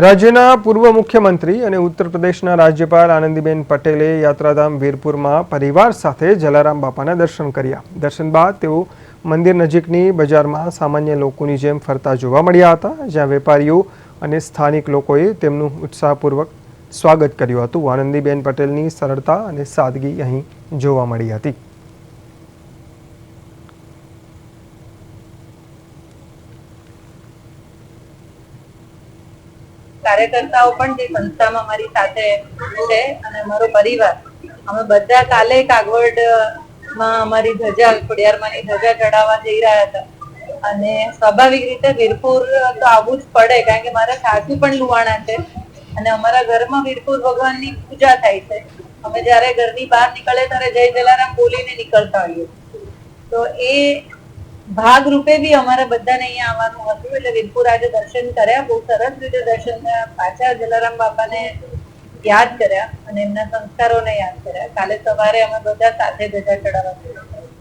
રાજ્યના પૂર્વ મુખ્યમંત્રી અને ઉત્તર પ્રદેશના રાજ્યપાલ આનંદીબેન પટેલે યાત્રાધામ વીરપુરમાં પરિવાર સાથે જલારામ બાપાના દર્શન કર્યા. દર્શન બાદ તેઓ મંદિર નજીકની બજારમાં સામાન્ય લોકોની જેમ ફરતા જોવા મળ્યા હતા, જ્યાં વેપારીઓ અને સ્થાનિક લોકોએ તેમનું ઉત્સાહપૂર્વક સ્વાગત કર્યું હતું. આનંદીબેન પટેલની સરળતા અને સાદગી અહીં જોવા મળી હતી. કાર્યકર્તાઓ પણ જે સંસ્થામાં મારી સાથે છે અને અમારો પરિવાર, અમે બધા કાલે કાગવડમાં અમારી ધજા ખોડિયારમાંની ધજા ચડાવવા જઈ રહ્યા હતા. અને સ્વાભાવિક રીતે વીરપુર તો આવવું જ પડે, કારણ કે મારા સાસુ પણ લુહાણા છે અને અમારા ઘરમાં વીરપુર ભગવાનની પૂજા થાય છે. અમે જયારે ઘરની બહાર નીકળે ત્યારે જય જલારામ બોલીને નીકળતા હોઈએ. તો એ ભાગ રૂપે બી અમારા બધાને અહીંયા આવવાનું હતું, એટલે વીરપુર આજે દર્શન કર્યા, બહુ સરસ રીતે દર્શન કર્યા. પાછા જલારામ બાપાને યાદ કર્યા અને એમના સંસ્કારોને યાદ કર્યા. કાલે સવારે અમે બધા સાથે ધજા ચડાવવા.